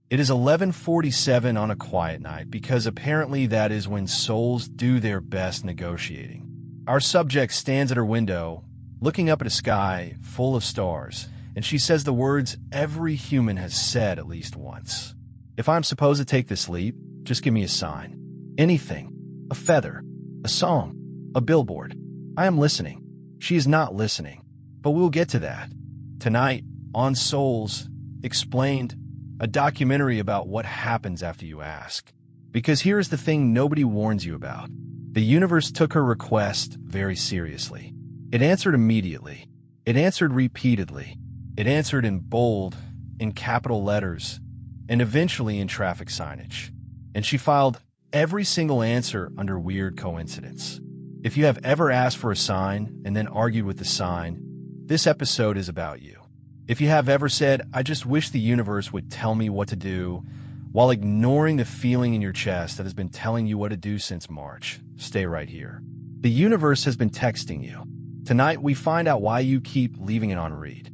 It is 11:47 on a quiet night because apparently that is when souls do their best negotiating. Our subject stands at her window, looking up at a sky full of stars, and she says the words every human has said at least once. If I'm supposed to take this leap, just give me a sign. Anything. A feather. A song. A billboard. I am listening. She is not listening. But we'll get to that. Tonight, on Souls Explained, a documentary about what happens after you ask. Because here's the thing nobody warns you about. The universe took her request very seriously. It answered immediately. It answered repeatedly. It answered in bold, in capital letters, and eventually in traffic signage. And she filed every single answer under weird coincidence. If you have ever asked for a sign and then argued with the sign, this episode is about you. If you have ever said, I just wish the universe would tell me what to do, while ignoring the feeling in your chest that has been telling you what to do since March, stay right here. The universe has been texting you. Tonight, we find out why you keep leaving it on read.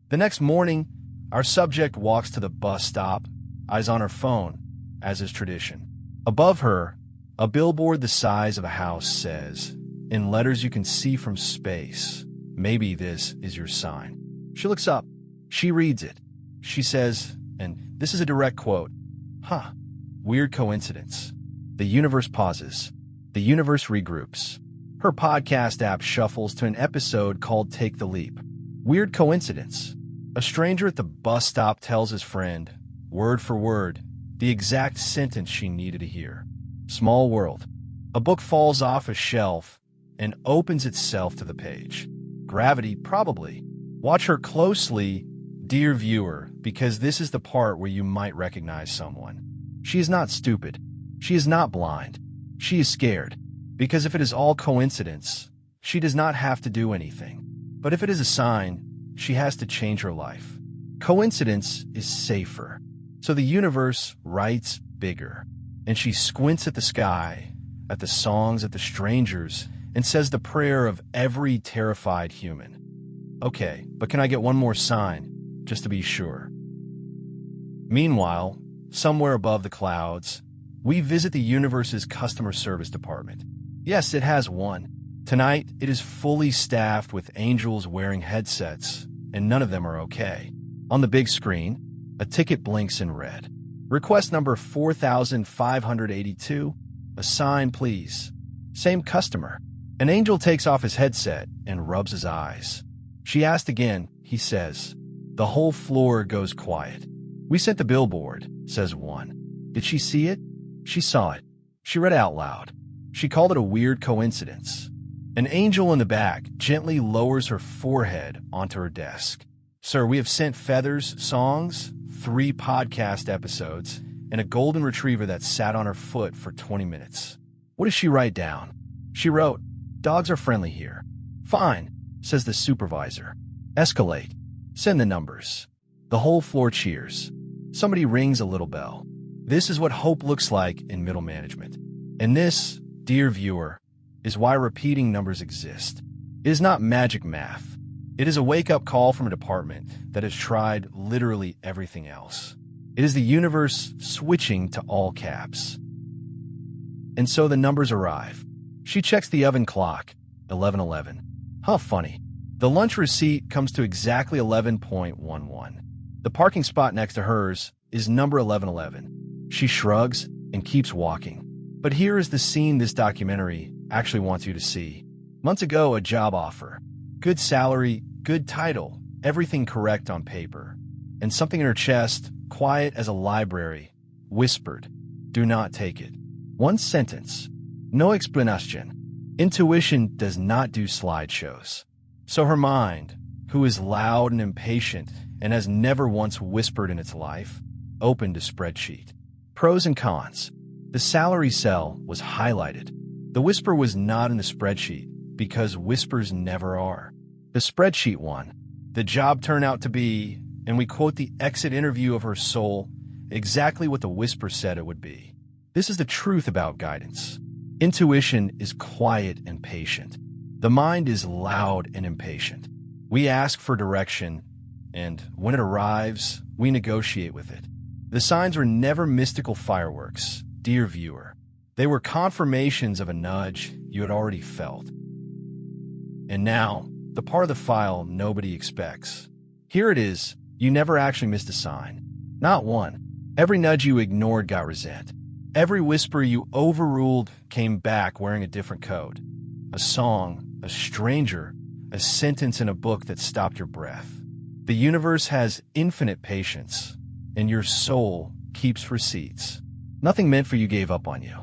The next morning, our subject walks to the bus stop, eyes on her phone, as is tradition. Above her, a billboard the size of a house says, in letters you can see from space, maybe this is your sign. She looks up. She reads it. She says, and this is a direct quote, weird coincidence. The universe pauses. The universe regroups. Her podcast app shuffles to an episode called Take the Leap. Weird coincidence. A stranger at the bus stop tells his friend, word for word, the exact sentence she needed to hear. Small world. A book falls off a shelf and opens itself to the page. Gravity, probably. Watch her closely, dear viewer, because this is the part where you might recognize someone. She is not stupid. She is not blind. She is scared. Because if it is all coincidence, she does not have to do anything. But if it is a sign, she has to change her life. Coincidence is safer. So the universe writes bigger. And she squints at the sky, at the songs, at the strangers, and says the prayer of every terrified human. Okay, but can I get one more sign, just to be sure? Meanwhile, somewhere above the clouds, we visit the universe's customer service department. Yes, it has one. Tonight, it is fully staffed with angels wearing headsets, and none of them are okay. On the big screen, a ticket blinks in red. Request number 4582, a sign please. Same customer. An angel takes off his headset and rubs his eyes. She asked again, he says. The whole floor goes quiet. We sent the billboard, says one. Did she see it? She saw it. She read it out loud. She called it a weird coincidence. An angel in the back gently lowers her forehead onto her desk. Sir, we have sent feathers, songs, 3 podcast episodes, and a golden retriever that sat on her foot for 20 minutes. What does she write down? She wrote, dogs are friendly here. Fine, says the supervisor. Escalate. Send the numbers. The whole floor cheers. Somebody rings a little bell. This is what hope looks like in middle management. And this, dear viewer, is why repeating numbers exist. It is not magic math. It is a wake-up call from a department that has tried literally everything else. It is the universe switching to all caps. And so the numbers arrive. She checks the oven clock, 11:11. How funny. The lunch receipt comes to exactly 11:11. The parking spot next to hers is number 1111. She shrugs and keeps walking. But here is the scene this documentary actually wants you to see. Months ago, a job offer. Good salary, good title, everything correct on paper. And something in her chest, quiet as a library, whispered, do not take it. One sentence. No explanation. Intuition does not do slideshows. So her mind, who is loud and impatient and has never once whispered in its life, opened a spreadsheet. Pros and cons. The salary cell was highlighted. The whisper was not in the spreadsheet because whispers never are. The spreadsheet won. The job turned out to be, and we quote the exit interview of her soul, exactly what the whisper said it would be. This is the truth about guidance. Intuition is quiet and patient. The mind is loud and impatient. We ask for direction, and when it arrives, we negotiate with it. The signs were never mystical fireworks, dear viewer. They were confirmations of a nudge you had already felt. And now, the part of the file nobody expects. Here it is. You never actually missed a sign. Not one. Every nudge you ignored got resent. Every whisper you overruled came back wearing a different code. A song, a stranger, a sentence in a book that stopped your breath. The universe has infinite patience, and your soul keeps receipts. Nothing meant for you gave up on you.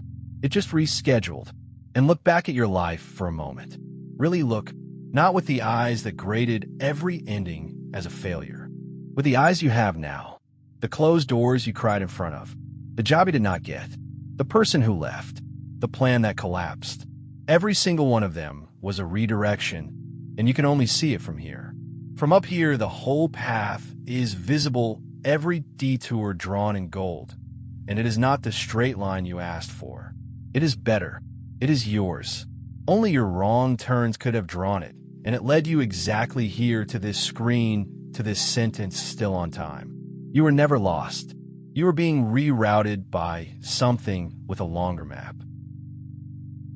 It just rescheduled. And look back at your life for a moment. Really look, not with the eyes that graded every ending as a failure. With the eyes you have now. The closed doors you cried in front of. The job you did not get. The person who left. The plan that collapsed. Every single one of them was a redirection, and you can only see it from here. From up here, the whole path is visible, every detour drawn in gold. And it is not the straight line you asked for. It is better. It is yours. Only your wrong turns could have drawn it, and it led you exactly here to this screen, to this sentence still on time. You were never lost. You were being rerouted by something with a longer map.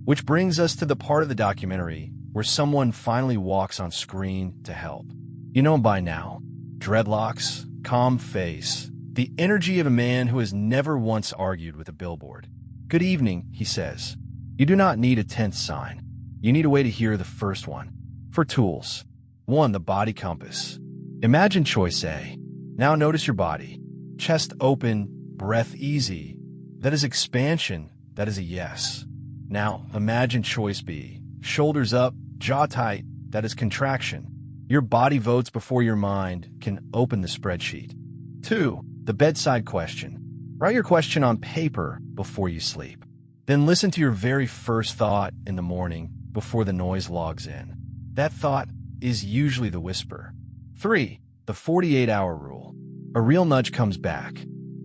Which brings us to the part of the documentary where someone finally walks on screen to help. You know him by now. Dreadlocks, calm face, the energy of a man who has never once argued with a billboard. Good evening, he says. You do not need a 10th sign. You need a way to hear the first one. For tools. 1. The body compass. Imagine choice A. Now notice your body. Chest open, breath easy. That is expansion. That is a yes. Now imagine choice B. Shoulders up, jaw tight. That is contraction. Your body votes before your mind can open the spreadsheet. 2. The bedside question. Write your question on paper before you sleep. Then listen to your very first thought in the morning before the noise logs in. That thought is usually the whisper. 3. The 48-hour rule. A real nudge comes back.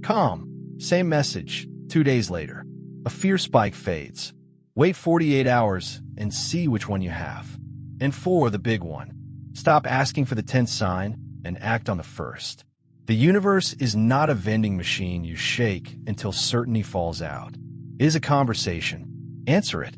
Calm. Same message. 2 days later. A fear spike fades. Wait 48 hours and see which one you have. And 4. The big one. Stop asking for the 10th sign and act on the first. The universe is not a vending machine you shake until certainty falls out. It is a conversation. Answer it.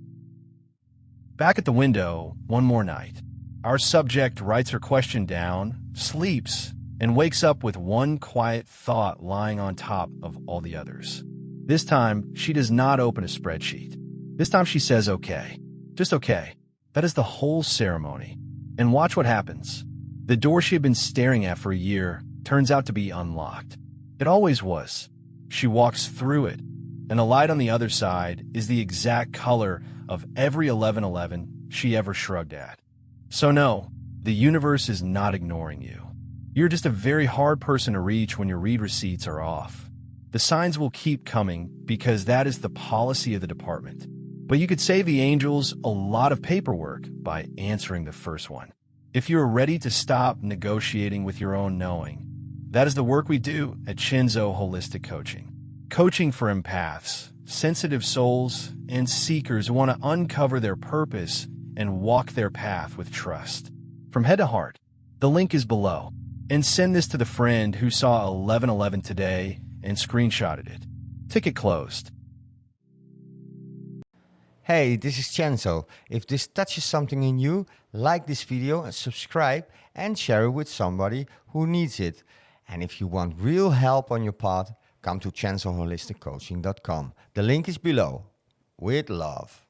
Back at the window, one more night. Our subject writes her question down, sleeps, and wakes up with one quiet thought lying on top of all the others. This time, she does not open a spreadsheet. This time she says okay. Just okay. That is the whole ceremony. And watch what happens. The door she had been staring at for a year turns out to be unlocked. It always was. She walks through it, and the light on the other side is the exact color of every 1111 she ever shrugged at. So no, the universe is not ignoring you. You're just a very hard person to reach when your read receipts are off. The signs will keep coming because that is the policy of the department. But you could save the angels a lot of paperwork by answering the first one. If you are ready to stop negotiating with your own knowing, that is the work we do at Shinzo Holistic Coaching. Coaching for empaths, sensitive souls, and seekers who want to uncover their purpose and walk their path with trust. From head to heart, the link is below. And send this to the friend who saw 1111 today and screenshotted it. Ticket closed. Hey, this is Chenzo. If this touches something in you, like this video and subscribe and share it with somebody who needs it. And if you want real help on your path, come to ChenzoHolisticCoaching.com. The link is below. With love.